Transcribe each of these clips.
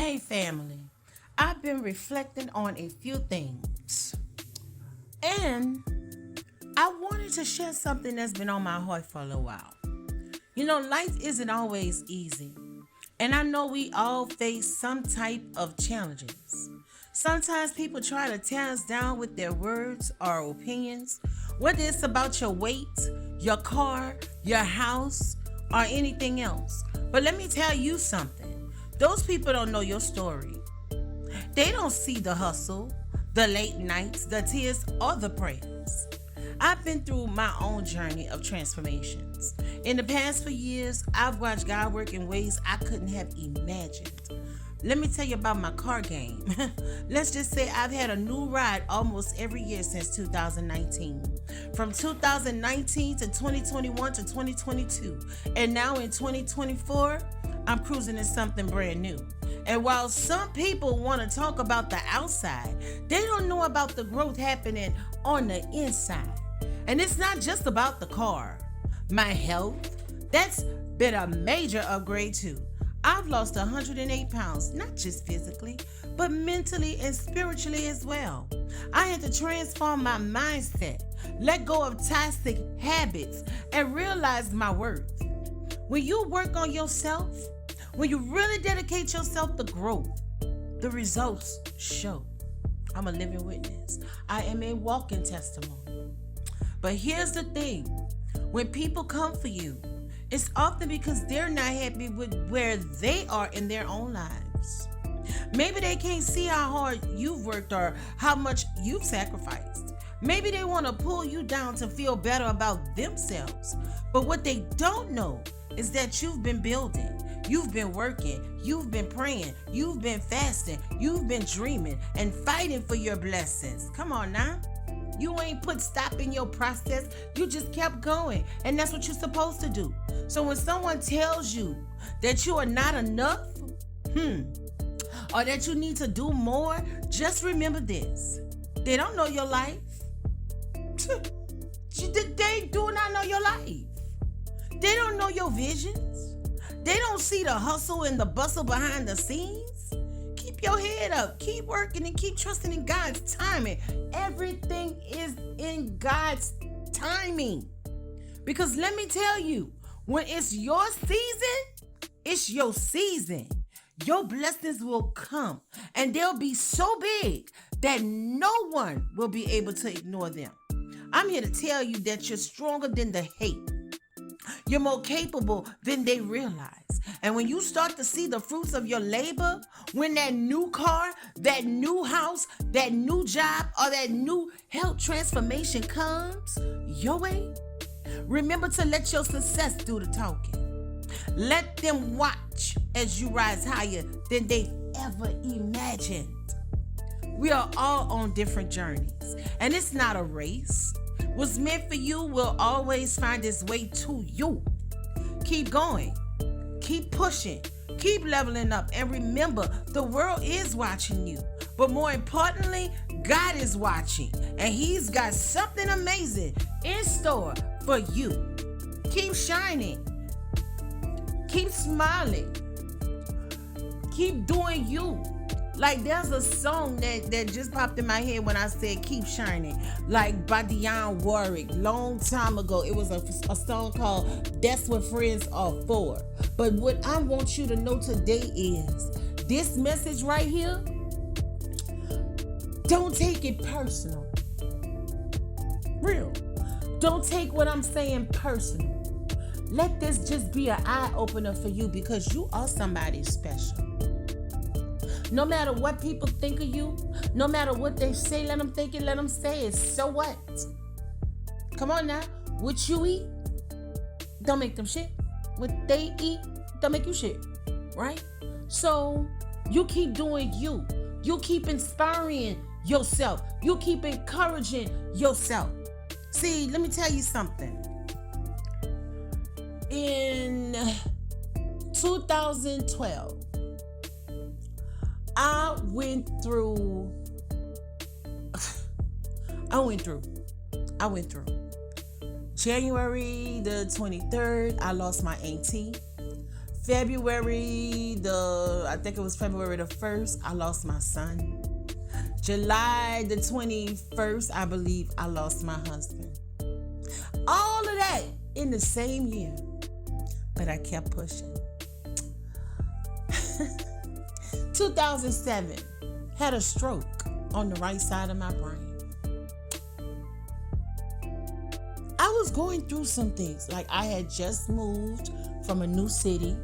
Hey family, I've been reflecting on a few things and I wanted to share something that's been on my heart for a little while. Life isn't always easy, and I know we all face some type of challenges. Sometimes people try to tear us down with their words or opinions, whether it's about your weight, your car, your house, or anything else. But let me tell you something. Those people don't know your story. They don't see the hustle, the late nights, the tears, or the prayers. I've been through my own journey of transformations. In the past few years, I've watched God work in ways I couldn't have imagined. Let me tell you about my car game. Let's just say I've had a new ride almost every year since 2019. From 2019 to 2021 to 2022. And now in 2024, I'm cruising in something brand new. And while some people want to talk about the outside, they don't know about the growth happening on the inside. And it's not just about the car. My health, that's been a major upgrade too. I've lost 108 pounds, not just physically, but mentally and spiritually as well. I had to transform my mindset, let go of toxic habits, and realize my worth. When you work on yourself, when you really dedicate yourself to growth, the results show. I'm a living witness. I am a walking testimony. But here's the thing. When people come for you, it's often because they're not happy with where they are in their own lives. Maybe they can't see how hard you've worked or how much you've sacrificed. Maybe they want to pull you down to feel better about themselves. But what they don't know is that you've been building. You've been working, you've been praying, you've been fasting, you've been dreaming and fighting for your blessings. Come on now. You ain't put stop in your process. You just kept going. And that's what you're supposed to do. So when someone tells you that you are not enough, or that you need to do more, just remember this. They don't know your life. They do not know your life. They don't know your visions. They don't see the hustle and the bustle behind the scenes. Keep your head up. Keep working and keep trusting in God's timing. Everything is in God's timing. Because let me tell you, when it's your season, it's your season. Your blessings will come and they'll be so big that no one will be able to ignore them. I'm here to tell you that you're stronger than the hate. You're more capable than they realize. And when you start to see the fruits of your labor, when that new car, that new house, that new job, or that new health transformation comes your way, remember to let your success do the talking. Let them watch as you rise higher than they've ever imagined. We are all on different journeys, and it's not a race. What's meant for you will always find its way to you. Keep going. Keep pushing. Keep leveling up. And remember, the world is watching you. But more importantly, God is watching. And He's got something amazing in store for you. Keep shining. Keep smiling. Keep doing you. Like there's a song that just popped in my head when I said keep shining. Like by Dionne Warwick, long time ago. It was a song called That's What Friends Are For. But what I want you to know today is this message right here, don't take it personal. Real. Don't take what I'm saying personal. Let this just be an eye opener for you because you are somebody special. No matter what people think of you, no matter what they say, let them think it, let them say it. So what? Come on now. What you eat, don't make them shit. What they eat, don't make you shit. Right? So you keep doing you. You keep inspiring yourself. You keep encouraging yourself. See, let me tell you something. In 2012, I went through. January the 23rd, I lost my auntie. I think it was February the 1st, I lost my son. July the 21st, I believe I lost my husband. All of that in the same year. But I kept pushing. 2007, had a stroke on the right side of my brain. I was going through some things. Like, I had just moved from a new city.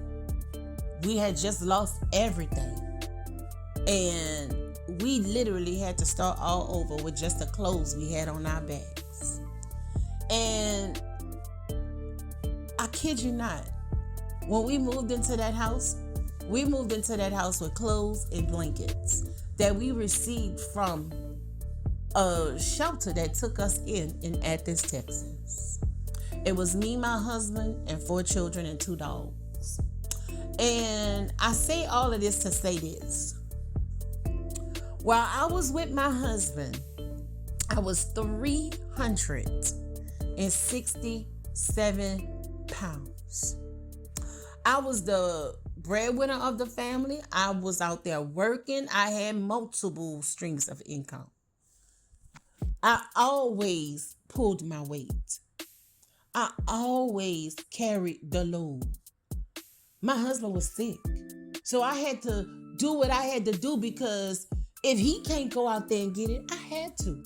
We had just lost everything. And we literally had to start all over with just the clothes we had on our backs. And I kid you not, when we moved into that house with clothes and blankets that we received from a shelter that took us in Athens, Texas. It was me, my husband, and 4 children and 2 dogs. And I say all of this to say this. While I was with my husband, I was 367 pounds. I was the breadwinner of the family. I was out there working. I had multiple streams of income. I always pulled my weight. I always carried the load. My husband was sick. So I had to do what I had to do, because if he can't go out there and get it, I had to.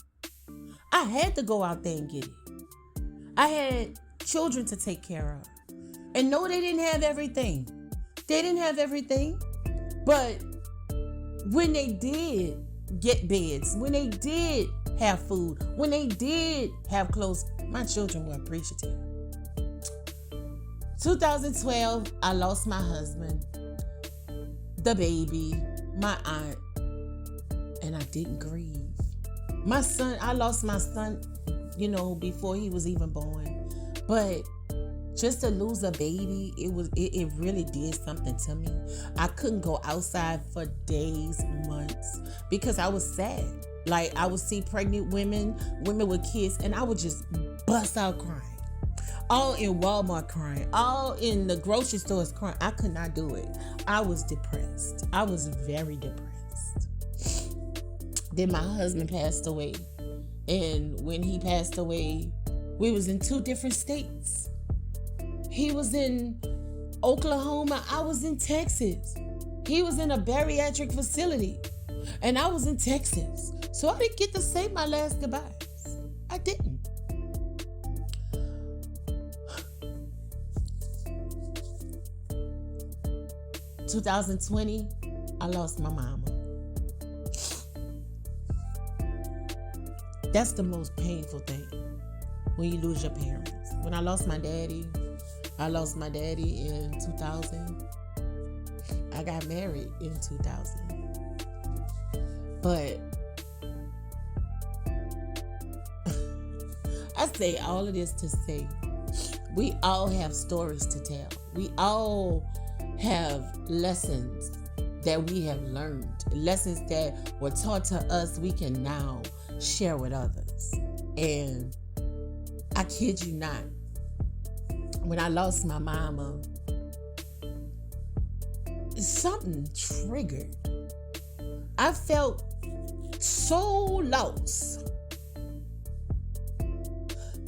I had to go out there and get it. I had children to take care of. And no, they didn't have everything. They didn't have everything. But when they did get beds, when they did have food, when they did have clothes, my children were appreciative. 2012, I lost my husband, the baby, my aunt, and I didn't grieve. My son, I lost my son, before he was even born. But just to lose a baby, it really did something to me. I couldn't go outside for days, months, because I was sad. Like, I would see pregnant women with kids, and I would just bust out crying. All in Walmart crying, all in the grocery stores crying. I could not do it. I was depressed. I was very depressed. Then my husband passed away. And when he passed away, we was in 2 different states. He was in Oklahoma. I was in Texas. He was in a bariatric facility. And I was in Texas. So I didn't get to say my last goodbyes. I didn't. In 2020, I lost my mama. That's the most painful thing, when you lose your parents. When I lost my daddy in 2000. I got married in 2000. But I say all of this to say, we all have stories to tell. We all have lessons that we have learned. Lessons that were taught to us, we can now share with others. And I kid you not, when I lost my mama, something triggered. I felt so lost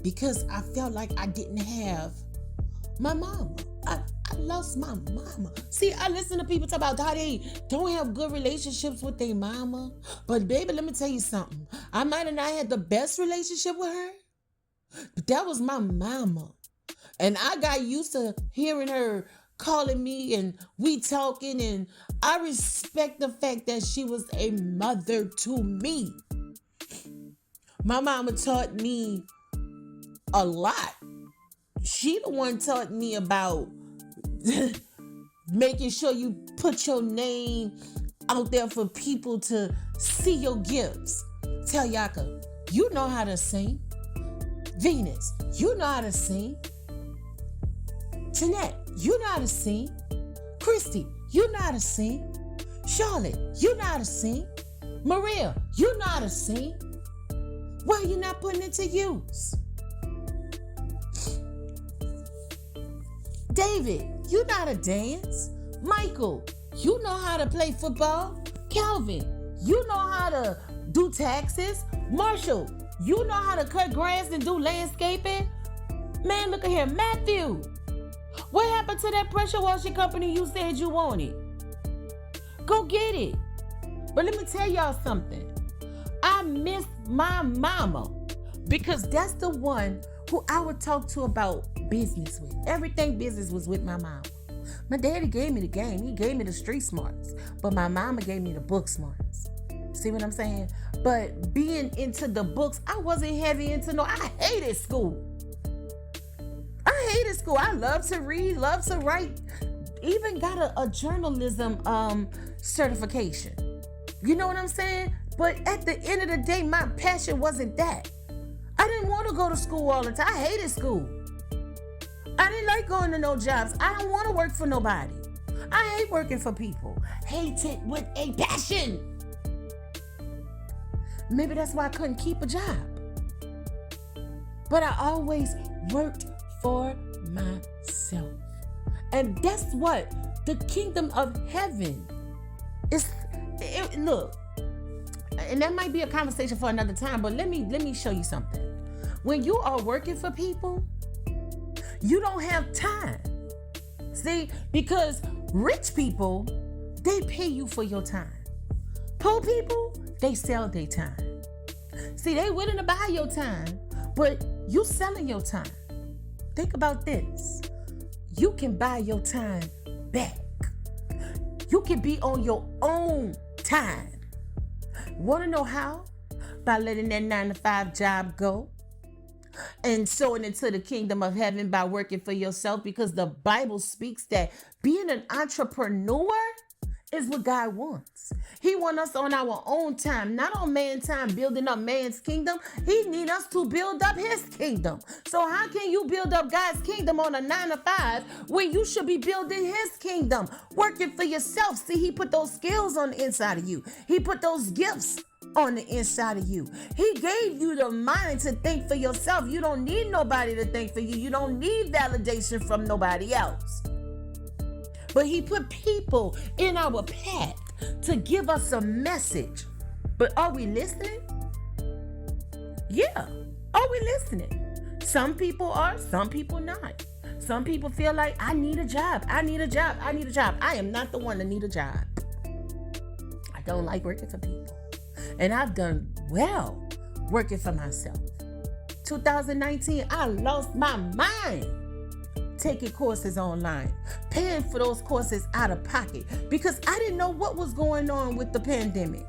because I felt like I didn't have my mama. I lost my mama. See, I listen to people talk about how they don't have good relationships with their mama. But baby, let me tell you something. I might have not had the best relationship with her, but that was my mama. And I got used to hearing her calling me and we talking, and I respect the fact that she was a mother to me. My mama taught me a lot. She the one taught me about making sure you put your name out there for people to see your gifts. Tell Yaka, you know how to sing. Venus, you know how to sing. Jeanette, you know how to sing. Christy, you know how to sing. Charlotte, you know how to sing. Maria, you know how to sing. Why are you not putting it to use? David, you know how to dance. Michael, you know how to play football. Calvin, you know how to do taxes. Marshall, you know how to cut grass and do landscaping. Man, look at here. Matthew, what happened to that pressure washing company you said you wanted? Go get it. But let me tell y'all something. I miss my mama because that's the one who I would talk to about business with. Everything business was with my mom. My daddy gave me the game. He gave me the street smarts. But my mama gave me the book smarts. See what I'm saying? But being into the books, I wasn't heavy into I hated school. I hated school. I love to read, love to write. Even got a journalism certification. You know what I'm saying? But at the end of the day, my passion wasn't that. I didn't want to go to school all the time. I hated school. I didn't like going to no jobs. I don't want to work for nobody. I hate working for people. Hate it with a passion. Maybe that's why I couldn't keep a job. But I always worked for myself. And guess what? The kingdom of heaven is, look, and that might be a conversation for another time, but let me show you something. When you are working for people, you don't have time. See, because rich people, they pay you for your time. Poor people, they sell their time. See, they willing to buy your time, but you selling your time. Think about this. You can buy your time back. You can be on your own time. Want to know how? By letting that 9-to-5 job go and sowing into the kingdom of heaven by working for yourself, because the Bible speaks that being an entrepreneur is what God wants. He wants us on our own time, not on man's time, building up man's kingdom. He needs us to build up his kingdom. So how can you build up God's kingdom on a 9-to-5 when you should be building his kingdom, working for yourself? See, he put those skills on the inside of you. He put those gifts on the inside of you. He gave you the mind to think for yourself. You don't need nobody to think for you. You don't need validation from nobody else. But he put people in our path to give us a message. But are we listening? Yeah. Are we listening? Some people are, some people not. Some people feel like, I need a job. I need a job. I need a job. I am not the one that need a job. I don't like working for people. And I've done well working for myself. 2019, I lost my mind taking courses online, paying for those courses out of pocket because I didn't know what was going on with the pandemic.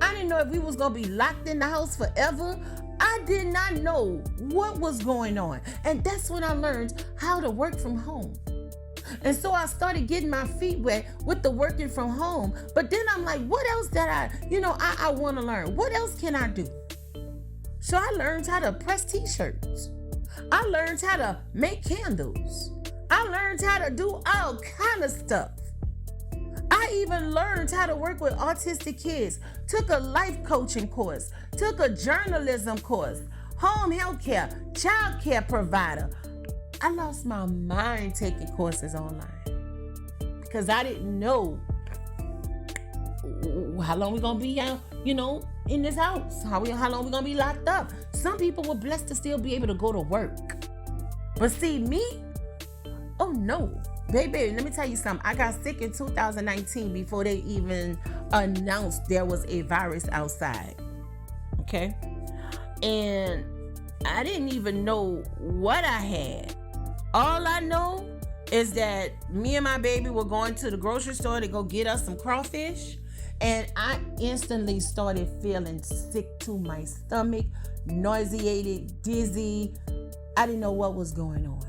I didn't know if we was gonna be locked in the house forever. I did not know what was going on. And that's when I learned how to work from home. And so I started getting my feet wet with the working from home. But then I'm like, what else that I want to learn? What else can I do? So I learned how to press t-shirts. I learned how to make candles. I learned how to do all kind of stuff. I even learned how to work with autistic kids, took a life coaching course, took a journalism course, home health care, child care provider. I lost my mind taking courses online because I didn't know how long we're going to be out, in this house, how long we're going to be locked up. Some people were blessed to still be able to go to work. But see, me, oh no. Baby, let me tell you something. I got sick in 2019 before they even announced there was a virus outside. Okay? And I didn't even know what I had. All I know is that me and my baby were going to the grocery store to go get us some crawfish. And I instantly started feeling sick to my stomach, nauseated, dizzy. I didn't know what was going on.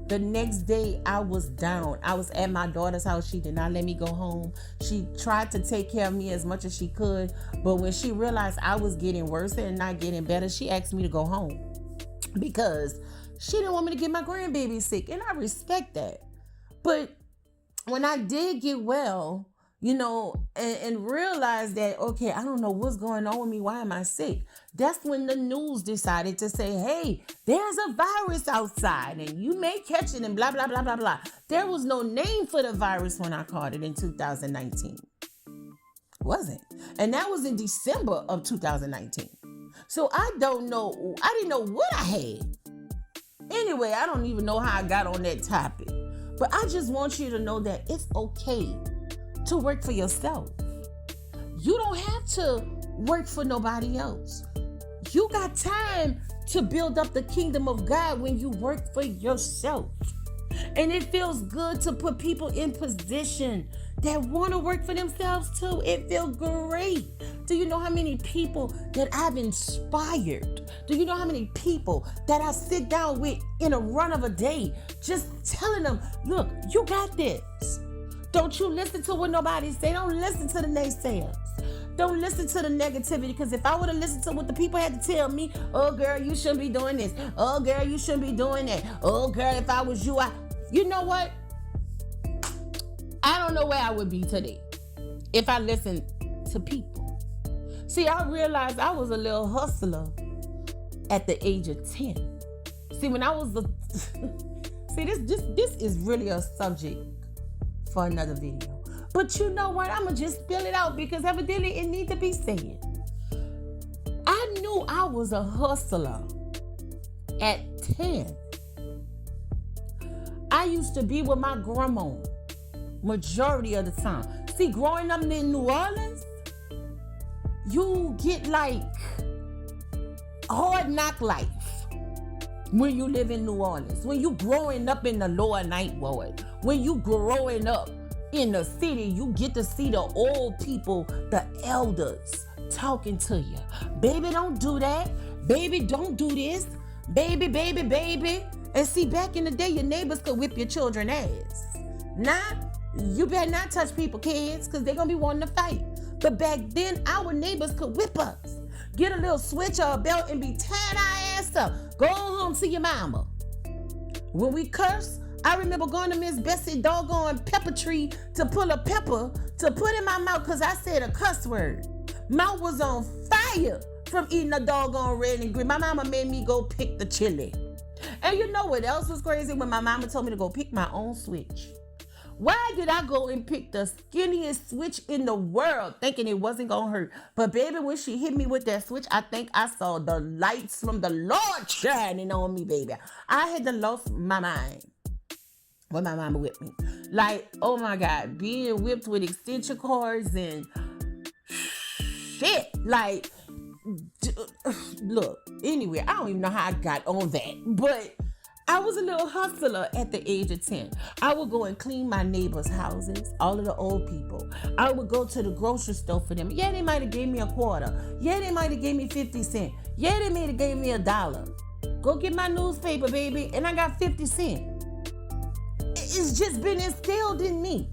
The next day, I was down. I was at my daughter's house. She did not let me go home. She tried to take care of me as much as she could. But when she realized I was getting worse and not getting better, she asked me to go home because she didn't want me to get my grandbaby sick. And I respect that. But when I did get well, and realize that, okay, I don't know what's going on with me. Why am I sick? That's when the news decided to say, hey, there's a virus outside and you may catch it and blah, blah, blah, blah, blah. There was no name for the virus when I caught it in 2019. Wasn't. And that was in December of 2019. So I don't know. I didn't know what I had. Anyway, I don't even know how I got on that topic. But I just want you to know that it's okay to work for yourself. You don't have to work for nobody else. You got time to build up the kingdom of God when you work for yourself. And it feels good to put people in position that want to work for themselves too. It feels great. Do you know how many people that I've inspired? Do you know how many people that I sit down with in a run of a day, just telling them, look, you got this. Don't you listen to what nobody say. Don't listen to the naysayers. Don't listen to the negativity, because if I would have listened to what the people had to tell me, oh girl, you shouldn't be doing this. Oh girl, you shouldn't be doing that. Oh girl, if I was you, you know what? I don't know where I would be today if I listened to people. See, I realized I was a little hustler at the age of 10. See, when I was see, this is really a subject for another video. But you know what? I'm going to just spill it out because evidently it needs to be said. I knew I was a hustler at 10. I used to be with my grandma majority of the time. See, growing up in New Orleans, you get like hard knock life when you live in New Orleans. When you growing up in the lower ninth ward, when you growing up in the city, you get to see the old people, the elders talking to you. Baby, don't do that. Baby, don't do this. Baby, baby, baby. And see, back in the day, your neighbors could whip your children's ass. Now, you better not touch people's kids because they're going to be wanting to fight. But back then, our neighbors could whip us. Get a little switch or a belt and be tearing our ass up. Go home, see your mama. When we curse, I remember going to Miss Bessie doggone pepper tree to pull a pepper to put in my mouth because I said a cuss word. Mouth was on fire from eating a doggone red and green. My mama made me go pick the chili. And you know what else was crazy? When my mama told me to go pick my own switch. Why did I go and pick the skinniest switch in the world thinking it wasn't going to hurt? But baby, when she hit me with that switch, I think I saw the lights from the Lord shining on me, baby. I had to lost my mind when my mama whipped me. Like, oh my God, being whipped with extension cords and shit. Like, look, anyway, I don't even know how I got on that. But I was a little hustler at the age of 10. I would go and clean my neighbors' houses, all of the old people. I would go to the grocery store for them. Yeah, they might have gave me a quarter. Yeah, they might have gave me 50 cents. Yeah, they might have gave me $1. Go get my newspaper, baby, and I got 50 cents. It's just been instilled in me.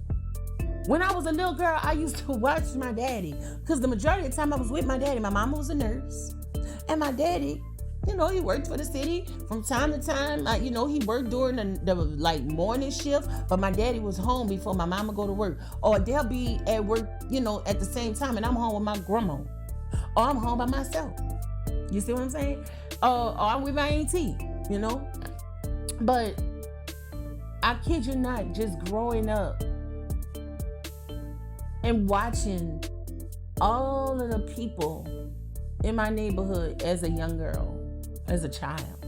When I was a little girl, I used to watch my daddy because the majority of the time I was with my daddy. My mama was a nurse, and my daddy, he worked for the city from time to time. He worked during the like morning shift, but my daddy was home before my mama go to work, or they'll be at work, at the same time, and I'm home with my grandma, or I'm home by myself. You see what I'm saying? Or I'm with my auntie, But I kid you not, just growing up and watching all of the people in my neighborhood as a young girl, as a child.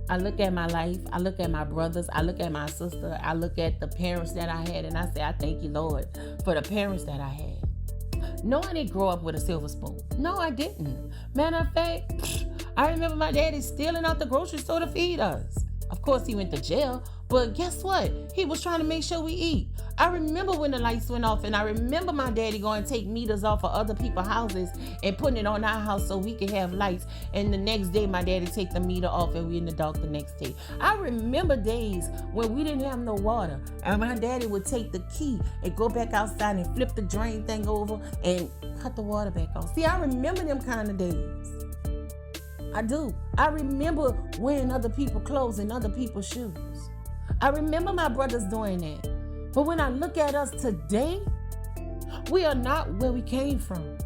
I look at my life, I look at my brothers, I look at my sister, I look at the parents that I had, and I say, I thank you, Lord, for the parents that I had. No, I didn't grow up with a silver spoon. No, I didn't. Matter of fact, I remember my daddy stealing out the grocery store to feed us. Of course, he went to jail, but guess what? He was trying to make sure we eat. I remember when the lights went off, and I remember my daddy going to take meters off of other people's houses and putting it on our house so we could have lights. And the next day, my daddy take the meter off, and we in the dark the next day. I remember days when we didn't have no water, and my daddy would take the key and go back outside and flip the drain thing over and cut the water back on. See, I remember them kind of days. I do. I remember wearing other people's clothes and other people's shoes. I remember my brothers doing that. But when I look at us today, We are not where we came from.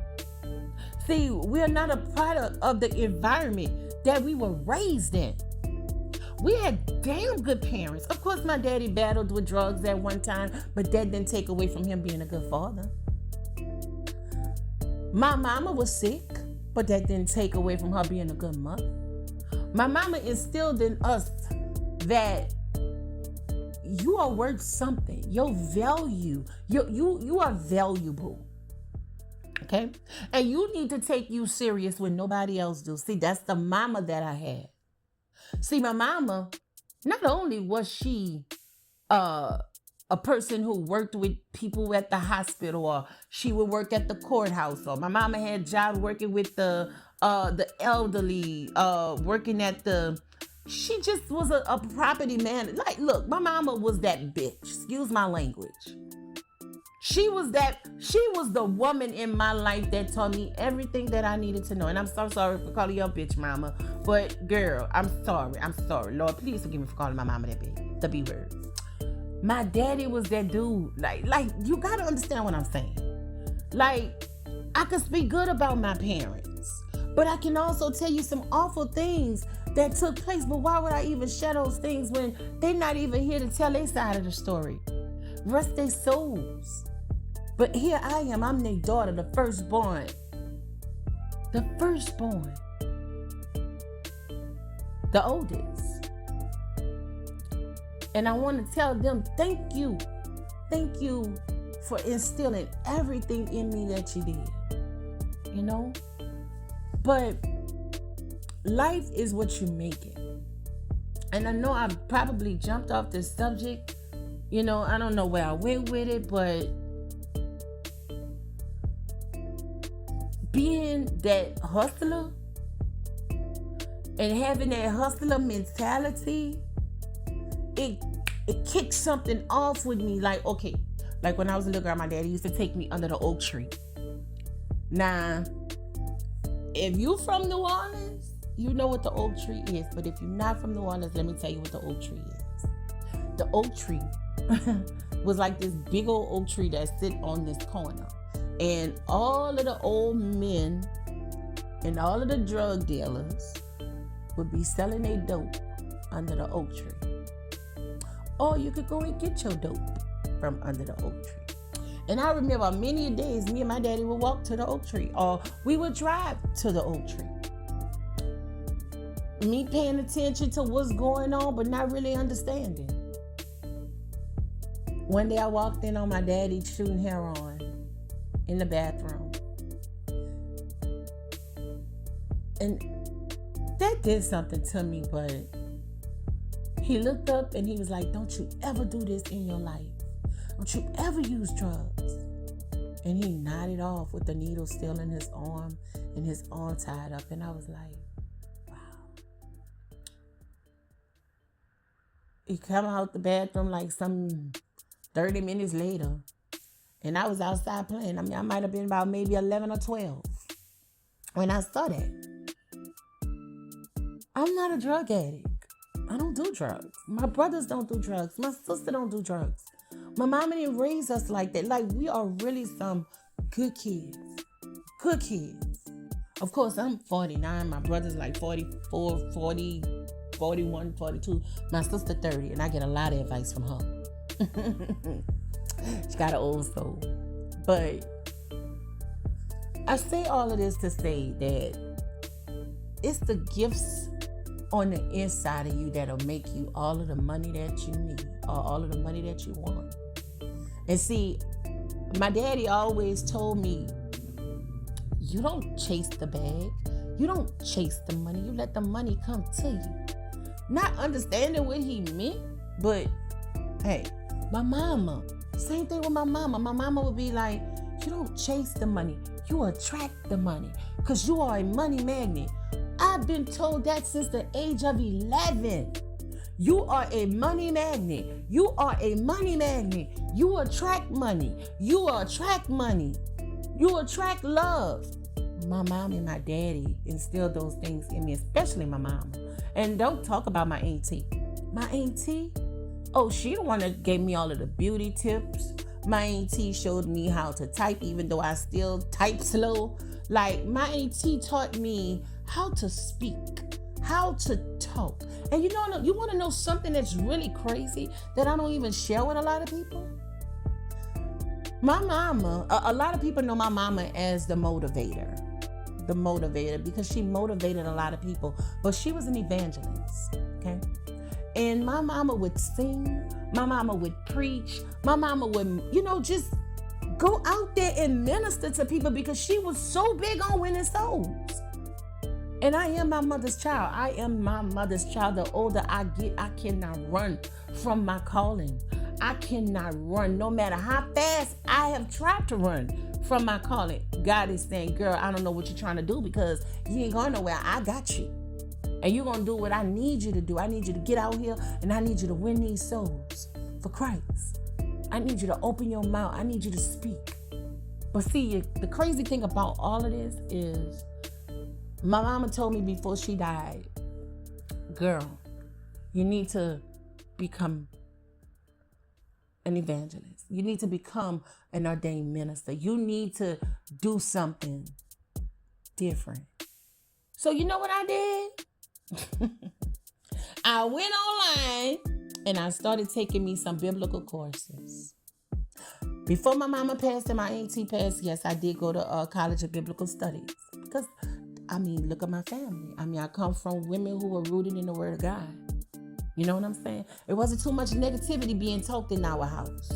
See, we are not a product of the environment that we were raised in. We had damn good parents. Of course, my daddy battled with drugs at one time, but that didn't take away from him being a good father. My mama was sick, but that didn't take away from her being a good mother. My mama instilled in us that you are worth something. Your value, you are valuable. Okay? And you need to take you serious when nobody else do. See, that's the mama that I had. See, my mama, not only was she a person who worked with people at the hospital, or she would work at the courthouse, or my mama had jobs working with the elderly, working at the. She just was a property man. Like, look, my mama was that bitch. Excuse my language. She was the woman in my life that taught me everything that I needed to know. And I'm so sorry for calling you a bitch mama. But girl, I'm sorry. Lord, please forgive me for calling my mama that bitch. The B word. My daddy was that dude. Like you gotta understand what I'm saying. Like, I can speak good about my parents, but I can also tell you some awful things that took place. But why would I even share those things when they're not even here to tell their side of the story? Rest their souls. But here I am. I'm their daughter, the firstborn. The firstborn. The oldest. And I want to tell them, thank you. Thank you for instilling everything in me that you did. You know? But life is what you make it. And I know I probably jumped off this subject. You know, I don't know where I went with it, but being that hustler and having that hustler mentality, it kicked something off with me. Like, okay, like when I was a little girl, my daddy used to take me under the oak tree. Now, if you from New Orleans, you know what the oak tree is. But if you're not from New Orleans, let me tell you what the oak tree is. The oak tree was like this big old oak tree that sit on this corner. And all of the old men and all of the drug dealers would be selling their dope under the oak tree. Or you could go and get your dope from under the oak tree. And I remember many days, me and my daddy would walk to the oak tree, or we would drive to the oak tree. Me paying attention to what's going on, but not really understanding. One day I walked in on my daddy shooting heroin in the bathroom. And that did something to me, but he looked up and he was like, don't you ever do this in your life. Don't you ever use drugs. And he nodded off with the needle still in his arm and his arm tied up. And I was like, wow. He come out the bathroom like some 30 minutes later. And I was outside playing. I mean, I might have been about maybe 11 or 12 when I saw that. I'm not a drug addict. I don't do drugs. My brothers don't do drugs. My sister don't do drugs. My mama didn't raise us like that. Like, we are really some good kids. Good kids. Of course, I'm 49. My brother's like 44, 40, 41, 42. My sister 30. And I get a lot of advice from her. She got an old soul. But I say all of this to say that it's the gifts on the inside of you that'll make you all of the money that you need, or all of the money that you want. And see, my daddy always told me, you don't chase the bag. You don't chase the money. You let the money come to you. Not understanding what he meant, but hey, my mama, same thing with my mama. My mama would be like, you don't chase the money. You attract the money because you are a money magnet. I've been told that since the age of 11. You are a money magnet. You are a money magnet. You attract money. You attract money. You attract love. My mom and my daddy instilled those things in me, especially my mama. And don't talk about my auntie. My auntie, oh, she the one that gave me all of the beauty tips. My auntie showed me how to type, even though I still type slow. Like, my auntie taught me how to speak, how to talk. And you want to know something that's really crazy that I don't even share with a lot of people? My mama, a lot of people know my mama as the motivator. The motivator, because she motivated a lot of people. But she was an evangelist, okay? And my mama would sing, my mama would preach, my mama would, just go out there and minister to people because she was so big on winning souls. And I am my mother's child. I am my mother's child. The older I get, I cannot run from my calling. I cannot run, no matter how fast I have tried to run from my calling. God is saying, girl, I don't know what you're trying to do because you ain't going nowhere. I got you. And you're going to do what I need you to do. I need you to get out here and I need you to win these souls for Christ. I need you to open your mouth. I need you to speak. But see, the crazy thing about all of this is my mama told me before she died, girl, you need to become an evangelist. You need to become an ordained minister. You need to do something different. So you know what I did? I went online and I started taking me some biblical courses. Before my mama passed and my auntie passed, yes, I did go to College of Biblical Studies. Because, look at my family. I come from women who were rooted in the Word of God. You know what I'm saying? It wasn't too much negativity being talked in our house.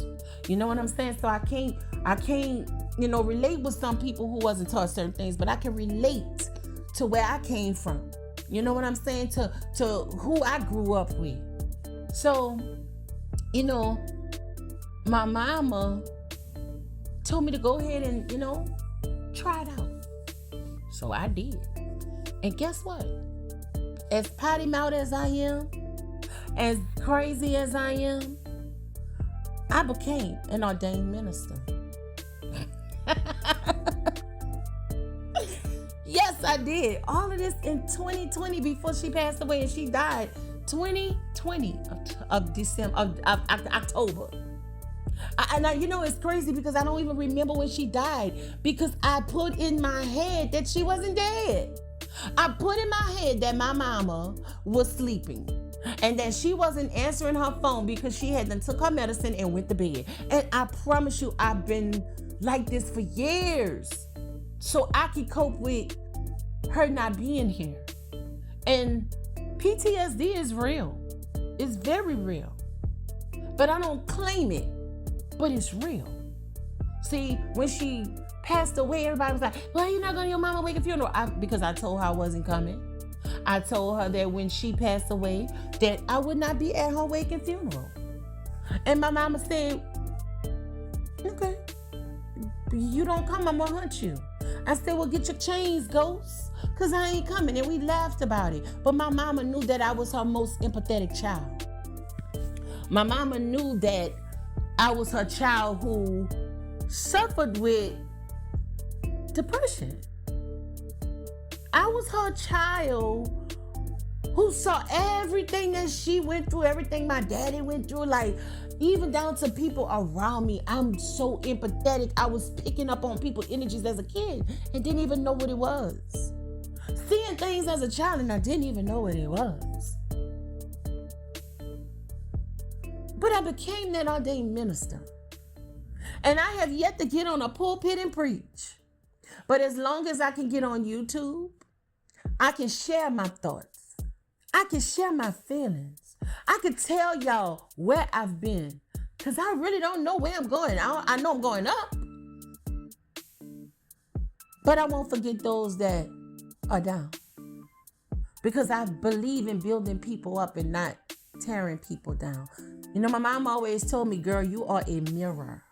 You know what I'm saying? So I can't, relate with some people who wasn't taught certain things, but I can relate to where I came from. You know what I'm saying? To who I grew up with. So, my mama told me to go ahead and, try it out. So I did. And guess what? As potty mouth as I am, as crazy as I am, I became an ordained minister. Yes, I did. All of this in 2020 before she passed away and she died. 2020 of December, of October. It's crazy because I don't even remember when she died because I put in my head that she wasn't dead. I put in my head that my mama was sleeping and that she wasn't answering her phone because she had done took her medicine and went to bed. And I promise you, I've been like this for years. So I could cope with her not being here. And PTSD is real. It's very real. But I don't claim it. But it's real. See, when she passed away, everybody was like, well, you're not going to your mama wake a funeral. Because I told her I wasn't coming. I told her that when she passed away, that I would not be at her wake and funeral. And my mama said, okay, you don't come, I'm going to hunt you. I said, well, get your chains, ghost, because I ain't coming. And we laughed about it. But my mama knew that I was her most empathetic child. My mama knew that I was her child who suffered with depression. I was her child who saw everything that she went through, everything my daddy went through, like even down to people around me. I'm so empathetic. I was picking up on people's energies as a kid and didn't even know what it was. Seeing things as a child and I didn't even know what it was. But I became that ordained minister. And I have yet to get on a pulpit and preach. But as long as I can get on YouTube, I can share my thoughts. I can share my feelings. I can tell y'all where I've been. Because I really don't know where I'm going. I know I'm going up. But I won't forget those that are down. Because I believe in building people up and not tearing people down. My mom always told me, girl, you are a mirror.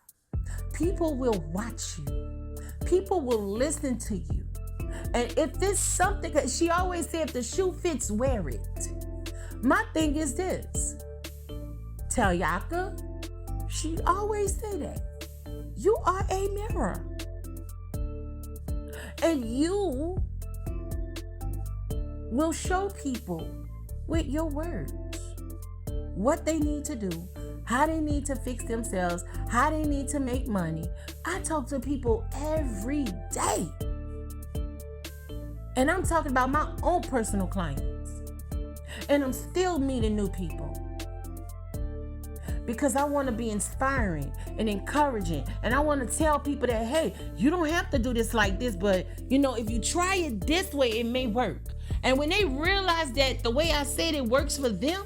People will watch you. People will listen to you. And if there's something, she always said, if the shoe fits, wear it. My thing is this. Talyaka, she always say that. You are a mirror. And you will show people with your words what they need to do, how they need to fix themselves, how they need to make money. I talk to people every day. And I'm talking about my own personal clients. And I'm still meeting new people. Because I want to be inspiring and encouraging. And I want to tell people that, hey, you don't have to do this like this, but if you try it this way, it may work. And when they realize that the way I said it works for them,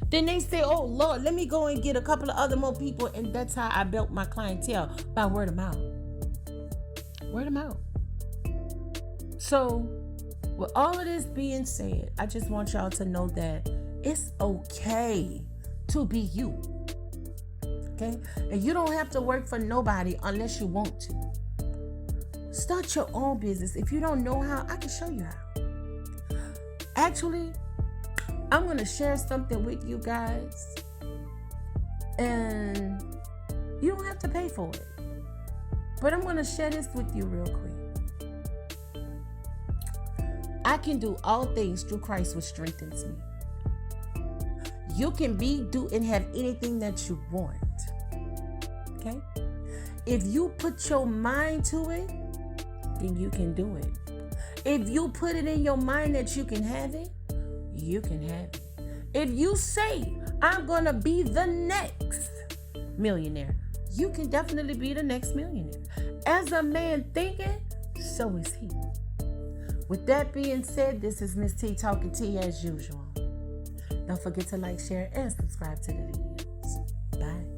then they say, oh Lord, let me go and get a couple of other more people. And that's how I built my clientele, by word of mouth. Word of mouth. So with all of this being said, I just want y'all to know that it's okay to be you. Okay? And you don't have to work for nobody unless you want to. Start your own business. If you don't know how, I can show you how. Actually, I'm going to share something with you guys. And you don't have to pay for it. But I'm going to share this with you real quick. I can do all things through Christ which strengthens me. You can do and have anything that you want. Okay? If you put your mind to it, then you can do it. If you put it in your mind that you can have it, you can have it. If you say, I'm going to be the next millionaire, you can definitely be the next millionaire. As a man thinking, so is he. With that being said, this is Miss T talking to you as usual. Don't forget to like, share, and subscribe to the videos. Bye.